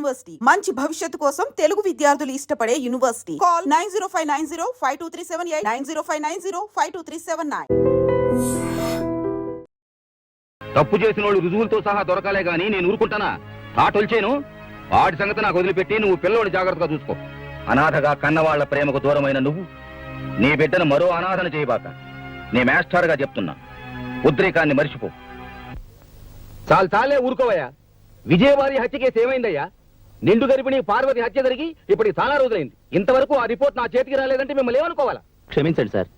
University మంచి భవిష్యత్తు కోసం తెలుగు విద్యార్థులు ఇష్టపడే యూనివర్సిటీ. కాల్ 9059052378 9059052379. తప్పు చేసిన వాళ్ళు రుజువులతో సహా దొరకాలే గాని నేను ఊరుకుంటానా? తాటొల్చేను వాడి సంగతి నాకు వదిలిపెట్టి నువ్వు పిల్లోని జాగ్రత్తగా చూసుకో. అనాథగా కన్నవాళ్ల ప్రేమకు దూరమైన నువ్వు నీ బిడ్డను మరో అనాథన చేయబాక. నీ మాస్టర్గా చెప్తున్నా, ఉద్రేకాన్ని మరిచిపో. చాలే ఊరుకోవయ్యా. విజయవారి హత్య కేసు ఏమైందయ్యా? నిండు గర్భిణి పార్వతి హత్య జరిగి ఇప్పటికి చాలా రోజులైంది. ఇంతవరకు ఆ రిపోర్ట్ నా చేతికి రాలేదంటే మిమ్మల్ని ఏమనుకోవాలా? క్షమించండి సార్,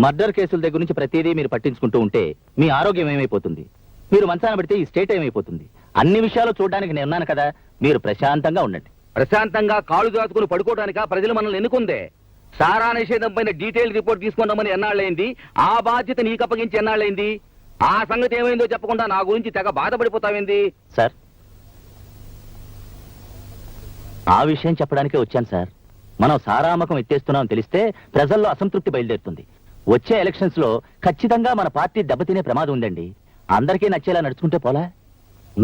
మర్డర్ కేసుల దగ్గర నుంచి ప్రతిదీ మీరు పట్టించుకుంటూ ఉంటే మీ ఆరోగ్యం ఏమైపోతుంది? మీరు మంచాన పడితే ఈ స్టేట్ ఏమైపోతుంది? అన్ని విషయాలు చూడడానికి నేను ఉన్నాను కదా, మీరు ప్రశాంతంగా ఉండండి. ప్రశాంతంగా కాళ్ళు దాచుకుని పడుకోవడానిక ప్రజలు మనల్ని ఎన్నుకుందే? సారా నిషేధం పైన డీటెయిల్ రిపోర్ట్ తీసుకున్నామని ఎన్నాళ్ళైంది? ఆ బాధ్యత నీకు అప్పగించి ఎన్నాళ్ళైంది? ఆ సంగతి ఏమైందో చెప్పకుండా నా గురించి తెగ బాధపడిపోతావేంది? సార్, ఆ విషయం చెప్పడానికే వచ్చాను సార్. మనం సారామకం ఎత్తేస్తున్నాం తెలిస్తే ప్రజల్లో అసంతృప్తి బయలుదేరుతుంది. వచ్చే ఎలక్షన్స్ లో ఖచ్చితంగా మన పార్టీ దెబ్బతినే ప్రమాదం ఉందండి. అందరికీ నచ్చేలా నడుచుకుంటే పోలా?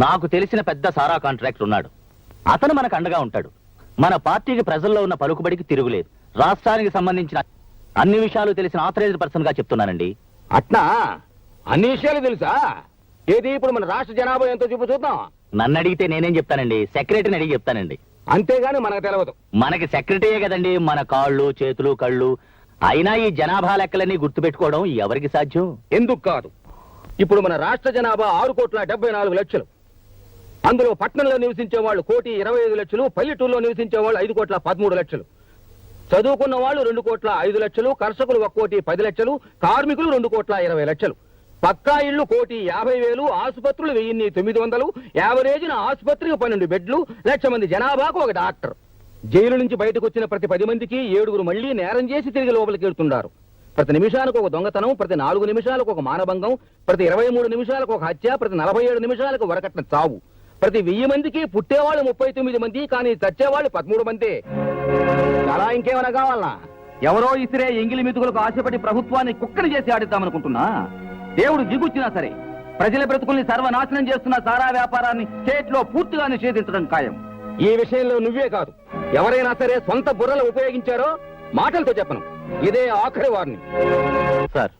నాకు తెలిసిన పెద్ద సారా కాంట్రాక్టర్ ఉన్నాడు. అతను మనకు అండగా ఉంటాడు. మన పార్టీకి ప్రజల్లో ఉన్న పలుకుబడికి తిరుగులేదు. రాష్ట్రానికి సంబంధించిన అన్ని విషయాలు తెలిసిన ఆథరైజ్డ్ పర్సన్ గా చెప్తున్నానండి. అట్నా? అన్ని విషయాలు తెలుసా? ఏది ఇప్పుడు మన రాష్ట్ర జనాభా ఎంతో చూద్దాం. నన్ను అడిగితే నేనేం చెప్తానండి, సెక్రటరీని అడిగి చెప్తానండి. అంతేగాని మనకు తెలియదు. మనకి సెక్రటరీయే కదండి మన కాళ్ళు చేతులు కళ్ళు. అయినా ఈ జనాభా లెక్కలన్నీ గుర్తుపెట్టుకోవడం ఎవరికి సాధ్యం? ఎందుకు కాదు. ఇప్పుడు మన రాష్ట్ర జనాభా 6,74,00,000. అందులో పట్టణంలో నివసించే వాళ్ళు 1,25,00,000, పల్లెటూరులో నివసించే వాళ్ళు 5,13,00,000. చదువుకున్న వాళ్ళు 2,05,00,000, కర్షకులు 1,10,00,000, కార్మికులు 2,20,00,000. పక్కా ఇళ్లు 1,50,000, ఆసుపత్రులు 1,900, యావరేజ్న ఆసుపత్రికి 12 బెడ్లు, 1,00,000 మంది జనాభాకు ఒక డాక్టర్. జైలు నుంచి బయటకు వచ్చిన ప్రతి 10 మందికి 7 మళ్లీ నేరం చేసి తిరిగి లోపలికి వెళ్తుంటారు. ప్రతి నిమిషానికి ఒక దొంగతనం, ప్రతి 4 నిమిషాలకు ఒక మానభంగం, ప్రతి 23 నిమిషాలకు ఒక హత్య, ప్రతి 47 నిమిషాలకు వరకట్న చావు. ప్రతి 1000 మందికి పుట్టేవాళ్ళు 39 మంది, కానీ చచ్చేవాళ్ళు 13 మంది. చాలా ఇంకేమైనా కావాలనా? ఎవరో ఇసిరే ఎంగిలి మెతుకులకు ఆశపడి ప్రభుత్వాన్ని కుక్కని చేసి ఆడిద్దామనుకుంటున్నా? దేవుడు దిగుచ్చినా సరే ప్రజల బ్రతుకుల్ని సర్వనాశనం చేస్తున్న సారా వ్యాపారాన్ని స్టేట్ లో పూర్తిగా నిషేధించడం ఖాయం. ఈ విషయంలో నువ్వే కాదు, ఎవరైనా సరే సొంత బుర్రలు ఉపయోగించారో మాటలతో చెప్పను. ఇదే ఆఖరి వారిని. సార్,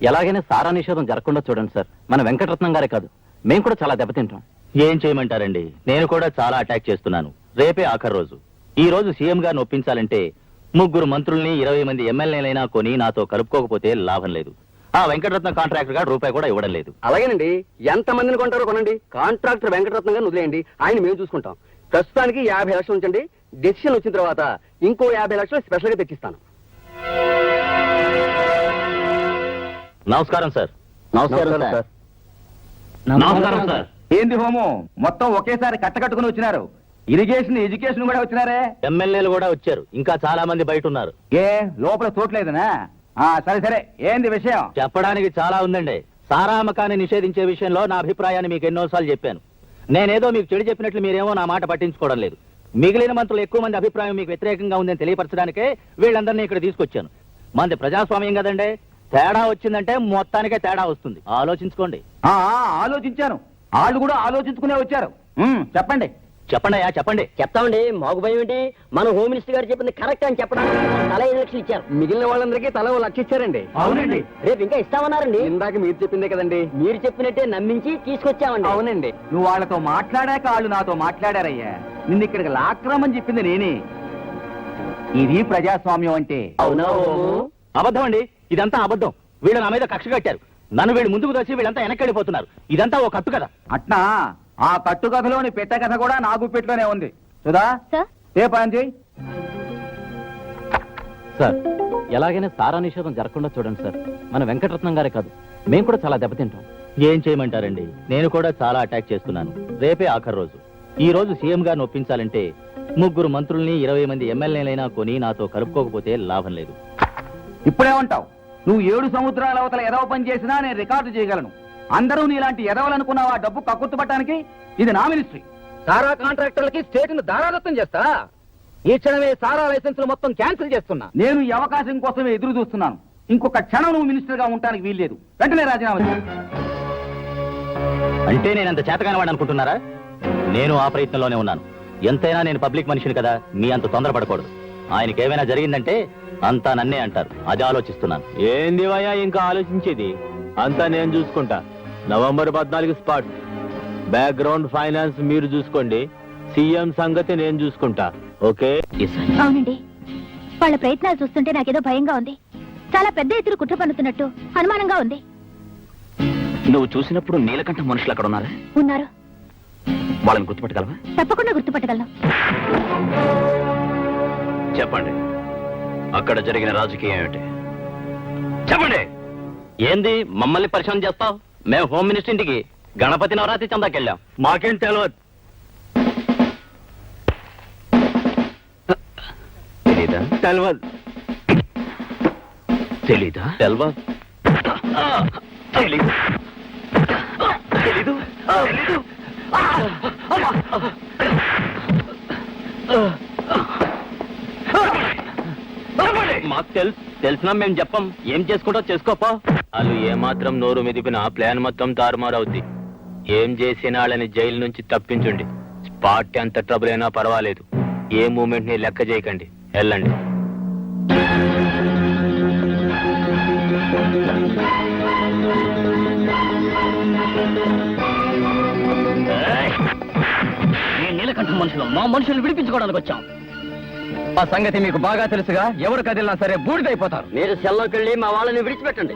ఎలాగైనా సారా నిషేధం జరగకుండా చూడండి సార్. మన వెంకటరత్నం గారే కాదు, మేము కూడా చాలా దెబ్బతింటాం. ఏం చేయమంటారండి, నేను కూడా చాలా అటాక్ చేస్తున్నాను. రేపే ఆఖరి రోజు. ఈ రోజు సీఎం గారిని ఒప్పించాలంటే 3 మంత్రుల్ని 20 మంది ఎమ్మెల్యేలైనా కొని నాతో కలుపుకోకపోతే లాభం లేదు. ఆ వెంకటరత్న కాంట్రాక్టర్ గారు రూపాయి కూడా ఇవ్వడం లేదు. అలాగేనండి, ఎంత మందిని కొంటారో కొనండి. కాంట్రాక్టర్ వెంకటరత్నం గారిని వదిలేయండి, ఆయన మేము చూసుకుంటాం. ప్రస్తుతానికి 50 లక్షలు ఉంచండి. డెసిషన్ వచ్చిన తర్వాత ఇంకో 50 లక్షలు స్పెషల్ గా తెచ్చిస్తాను. నమస్కారం సార్. నమస్కారం సార్. నమస్కారం సార్. ఏంది హోమం, మొత్తం ఒకేసారి కట్టకట్టుకుని వచ్చినారు? ఇరిగేషన్ ఎడ్యుకేషన్ కూడా వచ్చినారే? ఎమ్మెల్యేలు కూడా వచ్చారు, ఇంకా చాలా మంది బయట ఉన్నారు. ఏ లోపల చోట్లేదనా? సరే సరే, ఏంది విషయం? చెప్పడానికి చాలా ఉందండి. సారామకాన్ని నిషేధించే విషయంలో నా అభిప్రాయాన్ని మీకు ఎన్నోసార్లు చెప్పాను. నేనేదో మీకు చెడు చెప్పినట్లు మీరేమో నా మాట పట్టించుకోవడం లేదు. మిగిలిన మంత్రులు ఎక్కువ మంది అభిప్రాయం మీకు వ్యతిరేకంగా ఉందని తెలియపరచడానికే వీళ్ళందరినీ ఇక్కడ తీసుకొచ్చాను. మంది ప్రజాస్వామ్యం కదండి, తేడా వచ్చిందంటే మొత్తానికే తేడా వస్తుంది. ఆలోచించుకోండి. ఆలోచించాను, వాళ్ళు కూడా ఆలోచించుకునే వచ్చారు. చెప్పండి చెప్పండి అయ్యా, చెప్పండి. చెప్తామండి, మాకు భయం ఏంటి? మన హోమ్ మినిస్టర్ గారు చెప్పింది కరెక్ట్ అని చెప్పడానికి తల 5 లక్షలు ఇచ్చారు. మిగిలిన వాళ్ళందరికీ తల 1 లక్ష ఇచ్చారండి. అవునండి, రేపు ఇంకా ఇస్తామన్నారండి. ఇందాక మీరు చెప్పిందే కదండి. మీరు చెప్పినట్టే నమ్మించి తీసుకొచ్చామండి. అవునండి, నువ్వు వాళ్ళతో మాట్లాడాక వాళ్ళు నాతో మాట్లాడారయ్యా. నిన్ను ఇక్కడికి లాక్రమని చెప్పింది నేనే. ఇది ప్రజాస్వామ్యం అంటే. అవునా? అబద్ధం అండి, ఇదంతా అబద్ధం. వీళ్ళు నా మీద కక్ష కట్టారు. నన్ను వీళ్ళు ముందుకు వచ్చి వీళ్ళంతా వెనక్కి ఇదంతా ఓ కట్టు కదా. అట్నా? ఆ కట్టు కథలోని పెట్ట కథ కూడా నా గుప్పెట్లోనే ఉంది. సుధా, ఏ పని చేయి. సార్, ఎలాగైనా సారా నిషేధం జరగకుండా చూడండి సార్. మన వెంకటరత్నం గారే కాదు, మేము కూడా చాలా దెబ్బతింటాం. ఏం చేయమంటారండి, నేను కూడా చాలా అటాక్ చేస్తున్నాను. రేపే ఆఖరి రోజు. ఈ రోజు సీఎం గారిని ఒప్పించాలంటే 3 మంత్రుల్ని 20 మంది ఎమ్మెల్యేలైనా కొని నాతో కలుపుకోకపోతే లాభం లేదు. ఇప్పుడేమంటావు? నువ్వు 7 సముద్రాల అవతల ఎదవ పని చేసినా నేను రికార్డు చేయగలను. అందరూ నీలాంటి ఎదవలనుకున్నావు ఆ డబ్బు కక్కుర్తుపట్టడానికి. ఇది నా మినిస్ట్రీ. సారా కాంట్రాక్టర్లకి స్టేట్ ను దారాదత్తం చేస్తా. ఈ క్షణమే సారా లైసెన్సులు మొత్తం క్యాన్సిల్ చేస్తున్నా. నేను ఈ అవకాశం కోసమే ఎదురు చూస్తున్నాను. ఇంకొక క్షణం నువ్వు మినిస్టర్ గా ఉండడానికి వీల్లేదు. వెంటనే రాజీనామా చేయి. అంటే నేనంత చేతగాని వాడు అనుకుంటున్నారా? నేను ఆ ప్రయత్నంలోనే ఉన్నాను. ఎంతైనా నేను పబ్లిక్ మనిషిని కదా, మీ అంత తొందరపడకూడదు. ఆయనకి ఏమైనా జరిగిందంటే అంతా నన్నే అంటారు, అది ఆలోచిస్తున్నాను. ఏంది వయ్యా ఇంకా ఆలోచించేది? అంతా నేను చూసుకుంటా. November 14 spot. బ్యాక్గ్రౌండ్ ఫైనాన్స్ మీరు చూసుకోండి, సీఎం సంగతి నేను చూసుకుంటా. ఓకే? అవునండి, వాళ్ళ ప్రయత్నాలు చూస్తుంటే నాకేదో భయంగా ఉంది. చాలా పెద్ద ఎత్తున కుట్ర పన్నుతున్నట్టు అనుమానంగా ఉంది. నువ్వు చూసినప్పుడు నీలకంఠ మనుషులు అక్కడ ఉన్నారా? ఉన్నారు. వాళ్ళని గుర్తుపట్టగలవా? తప్పకుండా గుర్తుపట్టగలను. చెప్పండి, అక్కడ జరిగిన రాజకీయం ఏమిటి? చెప్పండి. ఏంది మమ్మల్ని పరిచయం చేస్తావు? మేము హోమ్ మినిస్టర్ ఇంటికి గణపతి నవరాత్రి చందాకెళ్ళాం. మాకేం తెలియదు. తెలీదా? తెలవదు. తెలీదా? తెలవదు. తెలీదు. తెలీదు. తెలీదు. మాకు తెలిసినా మేము చెప్పం. ఏం చేసుకుంటా చేసుకోపో. వాళ్ళు ఏమాత్రం నోరు మెదిపినా ప్లాన్ మొత్తం తారుమారవుద్ది. ఏం చేసిన వాళ్ళని జైలు నుంచి తప్పించండి. స్పాట్ ఎంత ట్రబుల్ అయినా పర్వాలేదు. ఏ మూమెంట్ ని లెక్క చేయకండి. వెళ్ళండి. నీలకంఠ మనుషులు మా మనుషులు విడిపించుకోవడానికి వచ్చాం. ఆ సంగతి మీకు బాగా తెలుసుగా. ఎవరు కదిలినా సరే బూడిదైపోతారు. మీరు సెల్లోకి వెళ్ళి మా వాళ్ళని విడిచిపెట్టండి.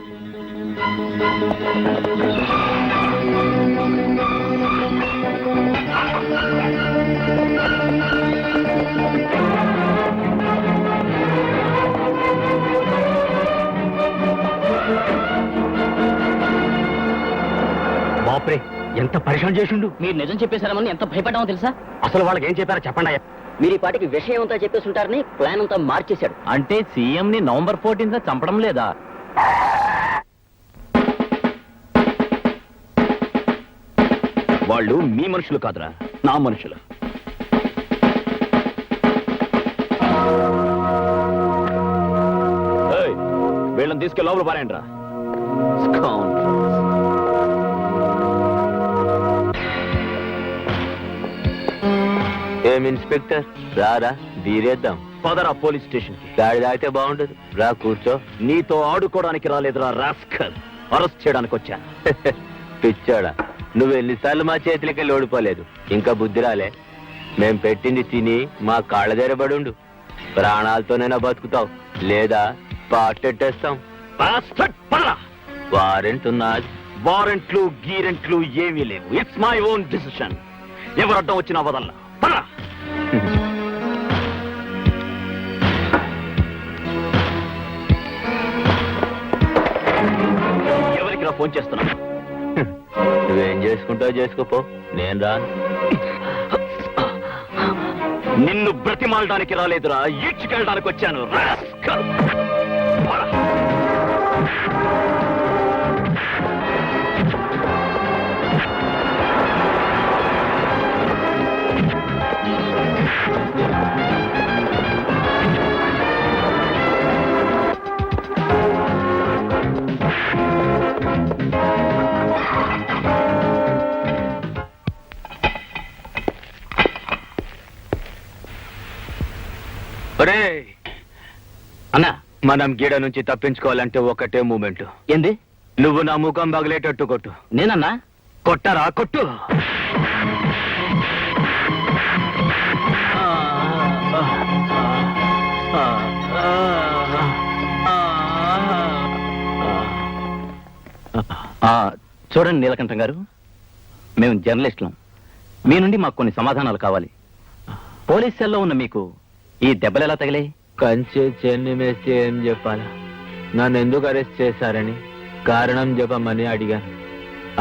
బాప్రే, ఎంత పరిశ్రమ చేసిండు. మీరు నిజం చెప్పేశారమని ఎంత భయపడ్డామో తెలుసా? అసలు వాళ్ళకి ఏం చెప్పారో చెప్పండి. మీరు ఈ పాటికి విషయం అంతా చెప్పేసి ఉంటారని ప్లాన్ అంతా మార్చేశాడు. అంటే సీఎం ని నవంబర్ 14 చంపడం లేదా? వాళ్ళు మీ మనుషులు కాదురా, నా మనుషులు. వీళ్ళని తీసుకెళ్ళి లోపల పారేయండి రా. ఏం ఇన్స్పెక్టర్, రారా తీరేద్దాం. పదరా పోలీస్ స్టేషన్ కి. గాడి తాగితే బాగుండదు. రా కూర్చో. నీతో ఆడుకోవడానికి రాలేదురా రాస్కల్, అరెస్ట్ చేయడానికి వచ్చా. పిచ్చాడా, నువ్వు ఎన్నిసార్లు మా చేతులకి ఓడిపోలేదు. ఇంకా బుద్ధి రాలే. మేం పెట్టింది తిని మా కాళ్ళ దగ్గర పడుండు. ప్రాణాలతోనైనా బతుకుతావు, లేదా పాటెట్టేస్తాం. వారెంట్ ఉన్నది. వారెంట్లు గీరెంట్లు ఏమీ లేవు. It's my own decision. ఎవరు అడ్డం వచ్చినా వదల్లా. పదరా. ఎవరికి నా ఫోన్ చేస్తున్నా? నువ్వేం చేసుకుంటావు చేసుకోపో, నేను రాను. నిన్ను బ్రతిమాలడానికి రాలేదురా, ఈడ్చుకెళ్ళడానికి వచ్చాను. రాస్కల్. పద. అన్నా, మనం గీడ నుంచి తప్పించుకోవాలంటే ఒకటే మూమెంట్. ఏంది? నువ్వు నా ముఖం పగిలేటట్టు కొట్టు. నేనన్నా? కొట్టరా, కొట్టు. చూడండి నీలకంఠం గారు, మేము జర్నలిస్టులం. మీ నుండి మాకు కొన్ని సమాధానాలు కావాలి. పోలీస్ సెల్లో ఉన్న మీకు ఈ దెబ్బలు ఎలా తగిలాయి? కంచె చెన్ని మేస్తే ఏం చెప్పాలా? నన్ను ఎందుకు అరెస్ట్ చేశారని కారణం చెప్పమని అడిగాను.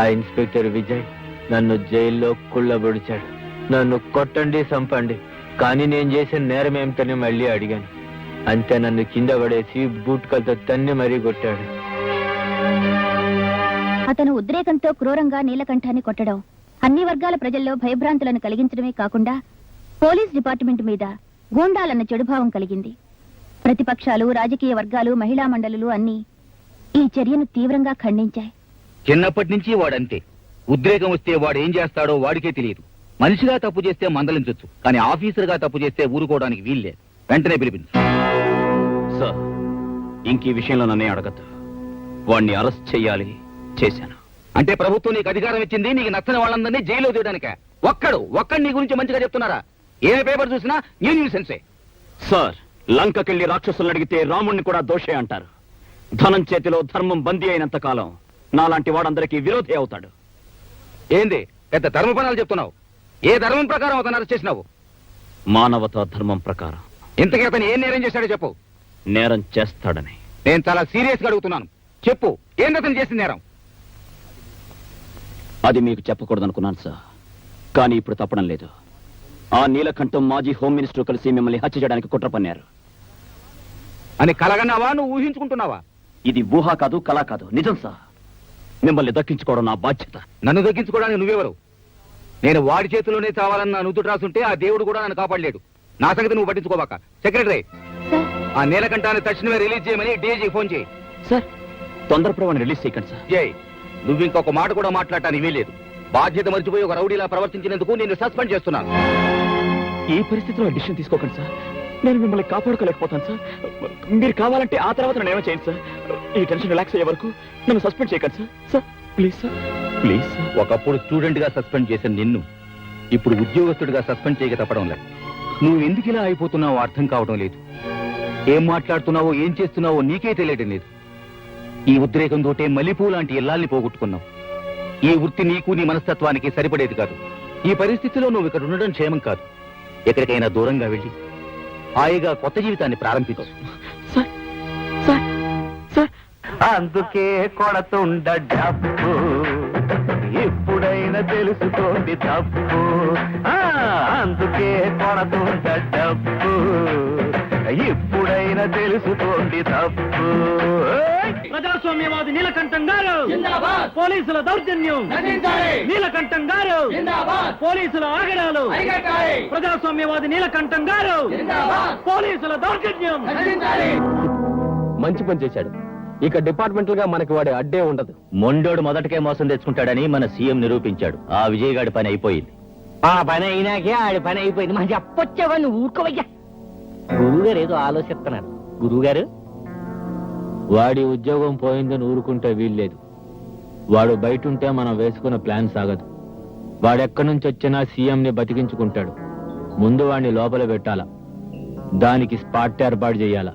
ఆ ఇన్స్పెక్టర్ విజయ్ నన్ను జైల్లో కుళ్ళబొడిచాడు. నన్ను కొట్టండి, చంపండి, కానీ నేను చేసిన నేరం ఏమిటని మళ్ళీ అడిగాను. అంతే, నన్ను కింద పడేసి బూట్కలతో తన్ని మరీ కొట్టాడు. అతను ఉద్రేకంతో క్రూరంగా నీలకంఠాన్ని కొట్టడం అన్ని వర్గాల ప్రజల్లో భయభ్రాంతులను కలిగించడమే కాకుండా పోలీస్ డిపార్ట్మెంట్ మీద గూండాలన్న చెడుభావం కలిగింది. ప్రతిపక్షాలు, రాజకీయ వర్గాలు, మహిళా మండలులు అన్నీ ఈ చర్యను తీవ్రంగా ఖండించాయి. చిన్నప్పటి నుంచి వాడంతే. ఉద్రేకం వస్తే వాడు ఏం చేస్తాడో వాడికే తెలియదు. మనిషిగా తప్పు చేస్తే మందలించొచ్చు, కానీ ఆఫీసర్గా తప్పు చేస్తే ఊరుకోవడానికి వీల్లేదు. వెంటనే పిలిపించు. సార్, ఇంక ఈ విషయంలో నన్నే అడగద్దు. వాణ్ణి అరెస్ట్ చెయ్యాలి, చేశాను. అంటే ప్రభుత్వం నీకు అధికారం ఇచ్చింది నీకు నచ్చని వాళ్ళందరినీ జైల్లో తీయడానిక? ఒక్కడు నీ గురించి మంచిగా చెప్తున్నారా? ఏ పేపర్ చూసినా న్యూసెన్సే. సార్, లంకకెళ్లి రాక్షసులను అడిగితే రాముణ్ణి కూడా దోషే అంటారు. ధనం చేతిలో ధర్మం బందీ అయినంత కాలం నాలాంటి వాడందరికీ విరోధి అవుతాడు. ఏంది పెద్ద ధర్మపణాలు చెప్తున్నావు? ఏ ధర్మం ప్రకారం అతను అరెస్ట్ చేసినావు? మానవతా ధర్మం ప్రకారం. ఇంతకీ అతను ఏం నేరం చేశాడో చెప్పు. నేరం చేస్తాడని. నేను చాలా సీరియస్ గా అడుగుతున్నాను, చెప్పు. ఏంది అతను చేసిన నేరం? అది మీకు చెప్పకూడదనుకున్నాను సార్, కానీ ఇప్పుడు తప్పడం లేదు. ఆ నీలకంఠం మాజీ హోమ్ మినిస్టర్ కలిసి మిమ్మల్ని హత్య చేయడానికి కుట్ర పన్నారు. అని కలగన్నావా, నువ్వు ఊహించుకుంటున్నావా? ఇది ఊహ కాదు, కళ కాదు, నిజం సార్. మిమ్మల్ని దక్కించుకోవడం నా బాధ్యత. నన్ను దక్కించుకోవడానికి నువ్వెవరు? నేను వాడి చేతిలోనే చావాలన్న నుదుట రాసుంటే ఆ దేవుడు కూడా నన్ను కాపాడలేడు. నా సంగతి నువ్వు పట్టించుకోబాక. సెక్రటరీ, సార్ ఆ నీలకంఠాన్ని తక్షణమే రిలీజ్ చేయమని డీజీ ఫోన్ చేయి. సార్, తొందరపడమని రిలీజ్ చేయకండి సార్. జై, నువ్వు ఇంకొక మాట కూడా మాట్లాడటానికి వీలేదు. బాధ్యత మర్చిపోయి ఒక రౌడీలా ప్రవర్తించినందుకు నేను సస్పెండ్ చేస్తున్నాను. ఈ పరిస్థితిలో డిసిషన్ తీసుకోకండి సార్. నేను మిమ్మల్ని కాపాడుకోలేకపోతాను సార్. మీరు కావాలంటే ఆ తర్వాత నన్ను ఏమో చేయండి సార్. ఈ టెన్షన్ రిలాక్స్ అయ్యే వరకు నన్ను సస్పెండ్ చేయకండి sir. Sir please sir, please sir. ఒకప్పుడు స్టూడెంట్ గా సస్పెండ్ చేసిన నిన్ను ఇప్పుడు ఉద్యోగస్తుడిగా సస్పెండ్ చేయక తప్పడం లేదు. నువ్వు ఎందుకు ఇలా అయిపోతున్నావో అర్థం కావడం లేదు. ఏం మాట్లాడుతున్నావో ఏం చేస్తున్నావో నీకే తెలియడం లేదు. ఈ ఉద్రేకంతోటే మల్లెపూ లాంటి ఇల్లాల్ని పోగొట్టుకున్నావు. ఈ వృత్తి నీకు నీ మనస్తత్వానికి సరిపడేది కాదు. ఈ పరిస్థితిలో నువ్వు ఇక్కడ ఉండడం క్షేమం కాదు. ఎక్కడికైనా దూరంగా వెళ్ళి హాయిగా కొత్త జీవితాన్ని ప్రారంభించు. సార్ సార్ సార్, అందుకే కొడతుండ డబ్బు, ఇప్పుడైనా తెలుసుకోండి తప్పు. అందుకే కొడతుండ డబ్బు, ఇప్పుడైనా తెలుసుకోండి తప్పు. ప్రజాస్వామ్యవాది నీలకంఠం గారు, పోలీసుల దౌర్జన్యం, నీలకంఠం గారు, పోలీసుల ఆగడాలు, ప్రజాస్వామ్యవాది నీలకంఠం గారు, పోలీసుల దౌర్జన్యం. మంచి పని చేశాడు. ఇక డిపార్ట్మెంటల్ గా మనకి వాడే అడ్డే ఉండదు. మొండోడు మొదటకే మోసం తెచ్చుకుంటాడని మన సీఎం నిరూపించాడు. ఆ విజయగాడి పని అయిపోయింది. ఆ పని అయినాకే ఆడి పని అయిపోయింది. మన చెప్పొచ్చావా, నువ్వు ఊరుకోవయ్యా. గురువు గారు ఏదో ఆలోచిస్తున్నారు. గురువు గారు, వాడి ఉద్యోగం పోయిందని ఊరుకుంటే వీల్లేదు. వాడు బయట ఉంటే మనం వేసుకున్న ప్లాన్ సాగదు. వాడెక్కడి నుంచి వచ్చినా సీఎం ని బతికించుకుంటాడు. ముందు వాడిని లోపల పెట్టాలా, దానికి స్పాట్ ఏర్పాటు చేయాలా.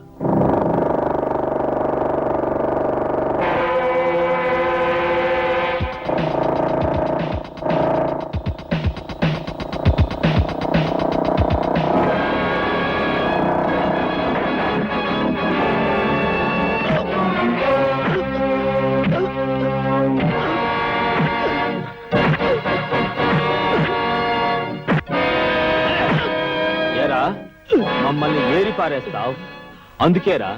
మమ్మల్ని ఏరి పారేస్తావు. అందుకేరా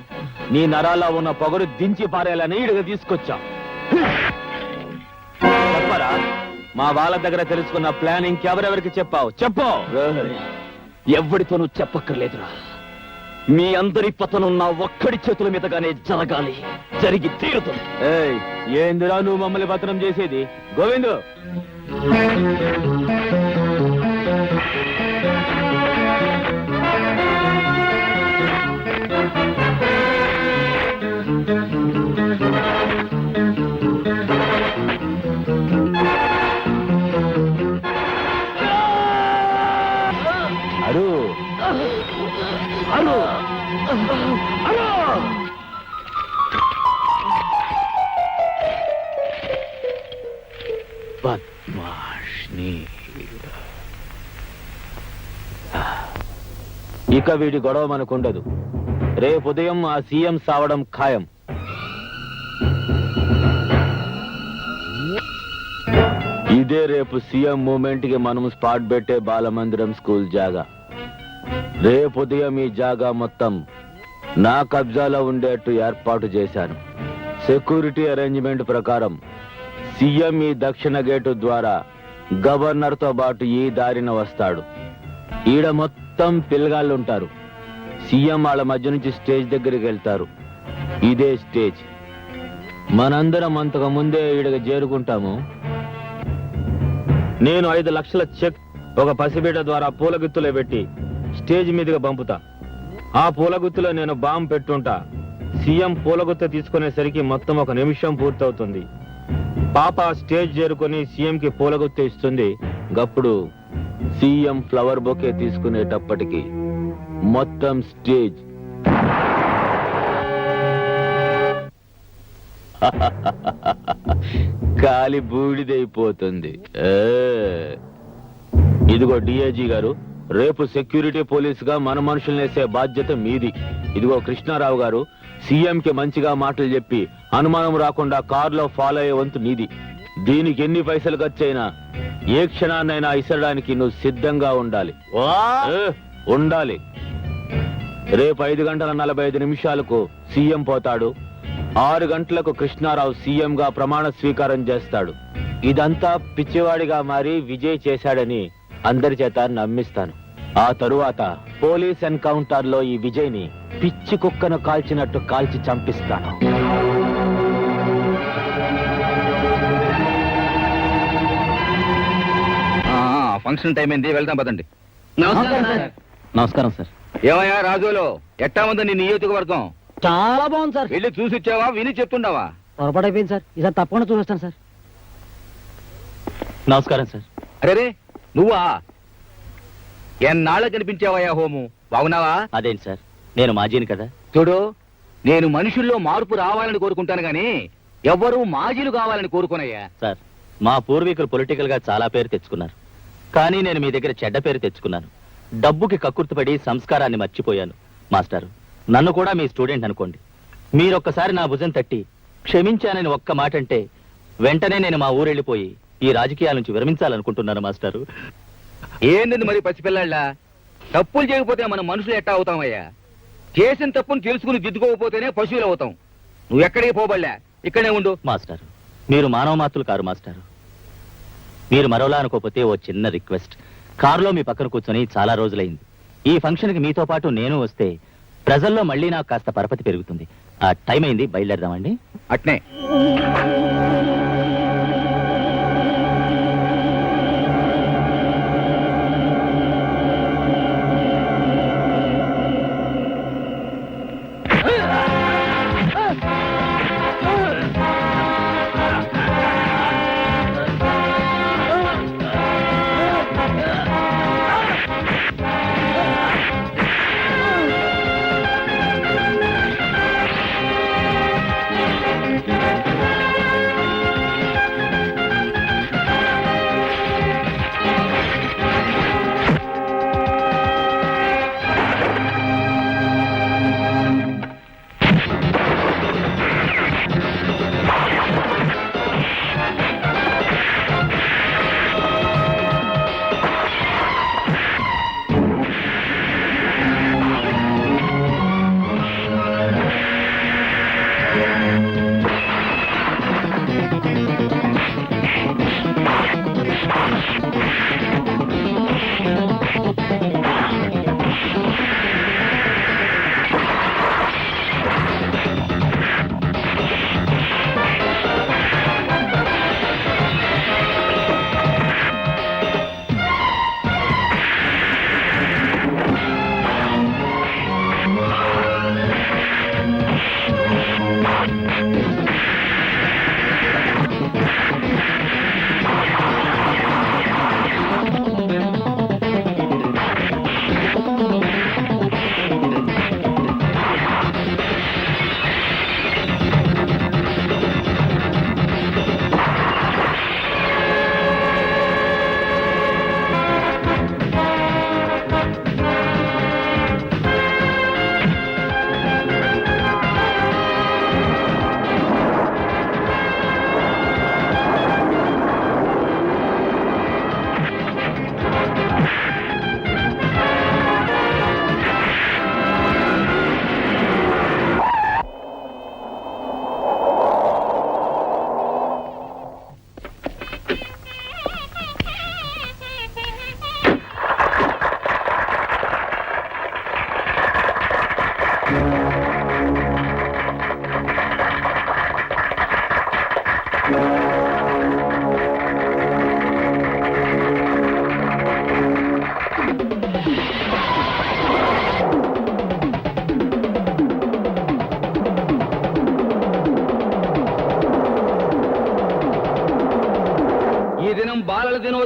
నీ నరాల్లో ఉన్న పొగరు దించి పారేయాలని ఇడుగా తీసుకొచ్చా. చెప్పరా, మా వాళ్ళ దగ్గర తెలుసుకున్న ప్లాన్ ఇంకెవరెవరికి చెప్పావు? చెప్పు. ఎవరితోనూ చెప్పక్కర్లేదురా. మీ అందరి పతనం నా ఒక్కడి చేతుల మీదగానే జరగాలి, జరిగి తీరుతుంది. ఏయ్, ఏందిరా నువ్వు మమ్మల్ని పత్రం చేసేది? గోవిందు, అరు అరు అరు. బద్మాష్ని. ఇక వీడి గొడవ మనకుండదు. రేపు ఉదయం ఆ సీఎం సావడం ఖాయం. ఇదే రేపు సీఎం మూమెంట్ కి మనం స్పాట్ పెట్టే బాలమందిరం స్కూల్ జాగా. రేపు ఉదయం ఈ జాగా మొత్తం నా కబ్జాలో ఉండేట్టు ఏర్పాటు చేశాను. సెక్యూరిటీ అరేంజ్మెంట్ ప్రకారం సీఎం ఈ దక్షిణ గేటు ద్వారా గవర్నర్ తో పాటు ఈ దారిన వస్తాడు. ఈడ మొత్తం పిల్లగాళ్ళుంటారు. సీఎం వాళ్ళ మధ్య నుంచి స్టేజ్ దగ్గరికి వెళ్తారు. ఇదే స్టేజ్. మనందరం అంతకు ముందే ఈడకి చేరుకుంటాము. నేను 5 లక్షల చెక్ ఒక పసిబిడ్డ ద్వారా పూలగుత్తులో పెట్టి స్టేజ్ మీదుగా పంపుతా. ఆ పూలగుత్తులో నేను బాంబు పెట్టుంటా. సీఎం పూలగుత్త తీసుకునేసరికి మొత్తం 1 నిమిషం పూర్తవుతుంది. పాప స్టేజ్ చేరుకొని సీఎంకి పూలగుత్త ఇస్తుంది. గప్పుడు సీఎం ఫ్లవర్ బొకే తీసుకునేటప్పటికి మొత్తం స్టేజ్ కాలి బూడిదైపోతుంది. ఇదిగో డిఐజీ గారు, రేపు సెక్యూరిటీ పోలీస్ గా మన మనుషుల్ని వేసే బాధ్యత మీది. ఇదిగో కృష్ణారావు గారు, సీఎం కి మంచిగా మాటలు చెప్పి అనుమానం రాకుండా కారులో ఫాలో అయ్యే వంతు నీది. దీనికి ఎన్ని పైసలు ఖర్చైనా ఏ క్షణాన్నైనా ఇసరడానికి నువ్వు సిద్ధంగా ఉండాలి. ఉండాలి. రేపు 5:45 సీఎం పోతాడు. 6 గంటలకు కృష్ణారావు సీఎం గా ప్రమాణ స్వీకారం చేస్తాడు. ఇదంతా పిచ్చివాడిగా మారి విజయ్ చేశాడని అందరి చేత నమ్మిస్తాను. ఆ తరువాత పోలీస్ ఎన్కౌంటర్ లో ఈ విజయ్ ని పిచ్చి కుక్కను కాల్చినట్టు కాల్చి చంపిస్తాను. ఫంక్షన్ టైం అయింది, వెళ్దాం పదండి. నమస్కారం సార్. ఏమయ్యా రాజులో, ఎట్టా ఉందో నీ నియోజకవర్గం? చాలా బాగుంది సార్. వెళ్ళి చూసి వచ్చావా, విని చెప్తుండవా? పొరపాటు అయిపోయింది సార్. ఈసారి తప్పకుండా చూపిస్తాను సార్. నమస్కారం సార్. అరే నువ్వా? ఎన్నాళ్ళ కనిపించావయ్యా హోము, బాగున్నావా? అదేంటి సార్, నేను మాజీని కదా. చూడు, నేను మనుషుల్లో మార్పు రావాలని కోరుకుంటాను గాని ఎవ్వరూ మాజీలు కావాలని కోరుకోనయ్యా. సార్, మా పూర్వీకులు పొలిటికల్ గా చాలా పేరు తెచ్చుకున్నారు. కానీ నేను మీ దగ్గర చెడ్డ పేరు తెచ్చుకున్నాను. డబ్బుకి కక్కుర్తిపడి సంస్కారాన్ని మర్చిపోయాను. మాస్టారు, నన్ను కూడా మీ స్టూడెంట్ అనుకోండి. మీరొక్కసారి నా భుజం తట్టి క్షమించానని ఒక్క మాట అంటే వెంటనే నేను మా ఊరెళ్ళిపోయి ఈ రాజకీయాల నుంచి విరమించాలనుకుంటున్నాను మాస్టారు. ఏంది మరి పసిపిల్లాళ్ళ? తప్పులు చేయకపోతే మనం మనుషులు ఎట్టా అవుతామయ్యా? చేసిన తప్పును తెలుసుకుని దిద్దుకోకపోతేనే పశువులు అవుతాం. నువ్వు ఎక్కడికి పోబడలే, ఇక్కడే ఉండు. మాస్టారు, మీరు మానవ మాతులు కారు మాస్టారు. మీరు మరోలా అనుకోకపోతే ఓ చిన్న రిక్వెస్ట్. కారులో మీ పక్కన కూర్చొని చాలా రోజులైంది. ఈ ఫంక్షన్ కి మీతో పాటు నేను వస్తే ప్రజల్లో మళ్ళీ నాకు కాస్త పరపతి పెరుగుతుంది. ఆ టైం అయింది, బయలుదేరదామండి. అట్నే.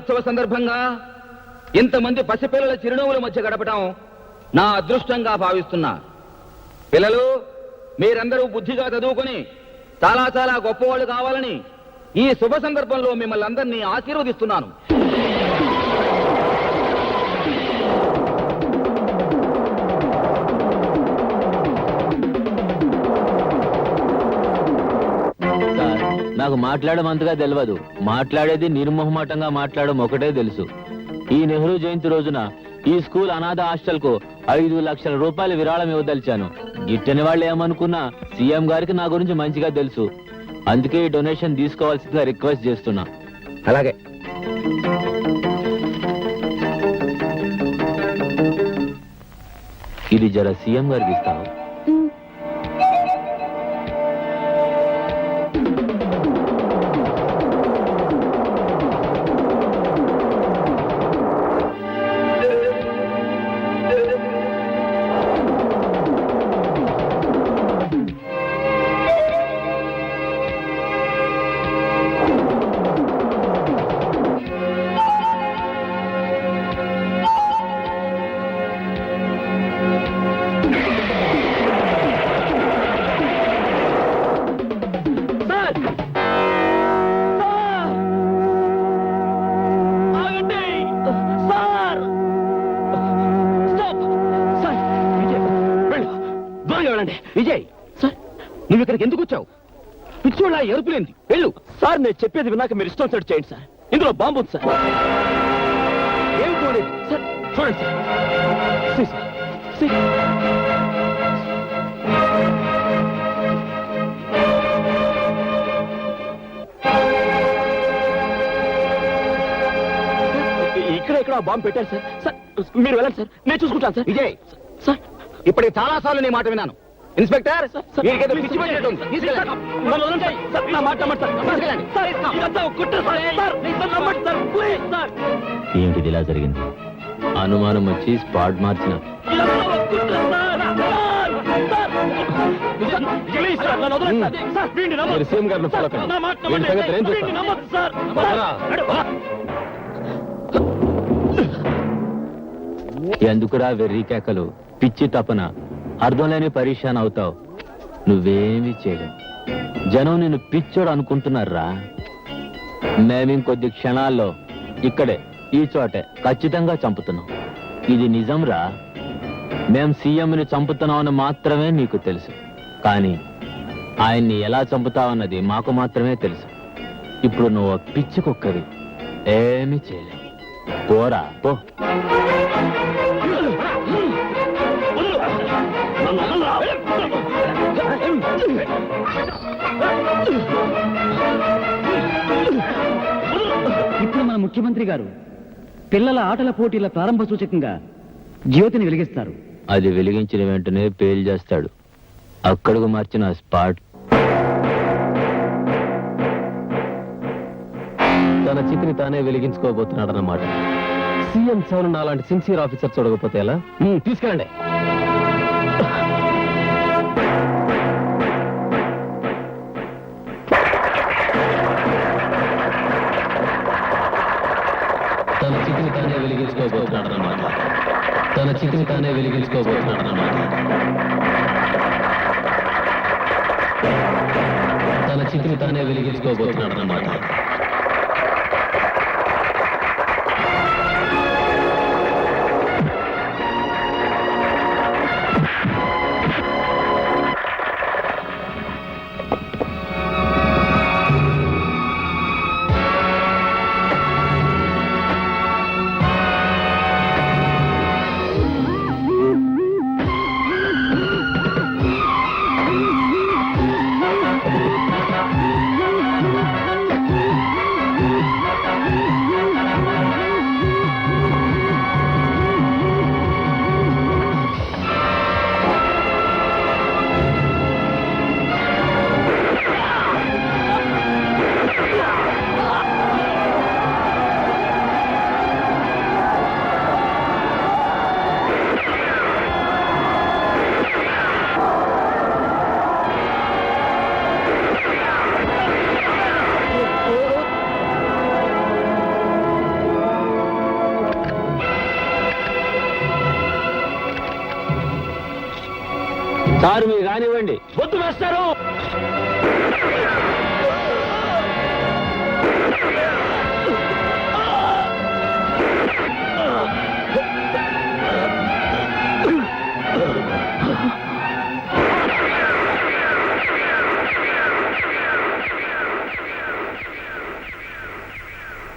దినోత్సవ సందర్భంగా ఇంతమంది పసిపిల్లల చిరునవ్వుల మధ్య గడపడం నా అదృష్టంగా భావిస్తున్నా. పిల్లలు, మీరందరూ బుద్ధిగా చదువుకొని చాలా చాలా గొప్పవాళ్ళు కావాలని ఈ శుభ సందర్భంలో మిమ్మల్ని అందరినీ ఆశీర్వదిస్తున్నాను. సార్, నాకు మాట్లాడడం అంతగా తెలియదు. మాట్లాడేది నిర్మోహమాటంగా మాట్లాడడం ఒకటే తెలుసు. ఈ నెహ్రూ జయంతి రోజున ఈ స్కూల్ అనాథ హాస్టల్ కు 5 లక్షల రూపాయల విరాళం ఇవ్వదలిచాను. గిట్టని వాళ్ళు ఏమనుకున్నా సీఎం గారికి నా గురించి మంచిగా తెలుసు. అందుకే ఈ డొనేషన్ తీసుకోవాల్సిందిగా రిక్వెస్ట్ చేస్తున్నా. అలాగే. ఇది జర సీఎం గారికి ఇస్తాను. విజయ్, సార్, నువ్వు ఇక్కడికి ఎందుకు వచ్చావు? పిచ్చోళ్ళ ఎరుపులేంది? వెళ్ళు. సార్, నేను చెప్పేది విన్నాక మీరు ఇష్టం సెట్ చేయండి సార్. ఇందులో బాంబు ఉంది సార్. ఏం చూడలేదు సార్, చూడండి సార్. See, sir. See. ఇక్కడ బాంబు పెట్టారు సార్. సార్, మీరు వెళ్ళండి సార్, నేను చూసుకుంటాను సార్. విజయ్, సార్, ఇప్పటికి చాలా సార్లు నీ మాట విన్నాను. ఇన్స్పెక్టర్, సార్, వీరికేదో పిచ్చి పట్టినట్టుంది. తీసుకెళ్ళండి. నన్ను వదలండి సార్. నా మాట నమ్మండి సార్. తీసుకెళ్ళండి. సార్, ఇదంతా ఒక కుట్ర సార్. సార్, నన్ను నమ్మండి సార్. Please sir. ఏమిటిది ఇలా జరిగింది? అనుమానం వచ్చి స్పాట్ మార్చిన. ఇదంతా ఒక కుట్ర sir. Sir, sir, please sir, నన్ను వదలండి సార్. సార్, వీడిని నమ్మొద్దు. మీరు సీఎం గారిని ఫాలో కండి. నా మాట వీడి నమ్మండి. సంగతి నేను చూస్తాను. వీడిని నమ్మొద్దు సార్. పదరా. ఎందుకురా వెర్రి కేకలు, పిచ్చి తపన, అర్థం లేని పరీక్షాన్ అవుతావు. నువ్వేమీ చేయలేవు. జనం నిన్ను పిచ్చోడు అనుకుంటున్నారా? మేమింకొద్ది క్షణాల్లో ఇక్కడే ఈ చోటే ఖచ్చితంగా చంపుతున్నాం. ఇది నిజం రా. మేం సీఎంని చంపుతున్నామని మాత్రమే నీకు తెలుసు, కానీ ఆయన్ని ఎలా చంపుతావన్నది మాకు మాత్రమే తెలుసు. ఇప్పుడు నువ్వు పిచ్చి కుక్కవి, ఏమీ చేయలేవు. పోరా పో. ఇప్పుడు మన ముఖ్యమంత్రి గారు పిల్లల ఆటల పోటీల ప్రారంభ సూచకంగా జ్యోతిని వెలిగిస్తారు. అది వెలిగించిన వెంటనే పేల్ చేస్తాడు. అక్కడకు మార్చిన స్పాట్. తన చితిని తానే వెలిగించుకోబోతున్నాడు అన్నమాట. సీఎం సెవెన్ అలాంటి సిన్సియర్ ఆఫీసర్ చూడకపోతే ఎలా? తీసుకెళ్ళండి. తన చితిని తానే వెలిగించుకోబోతున్నాడు అన్నమాట. తన చితిని తానే వెలిగించుకోబోతున్నాడు అన్నమాట. తన చితిని తానే వెలిగించుకోబోతున్నాడు అన్నమాట. సార్ మీరు కానివ్వండి. వద్దు వేస్తారు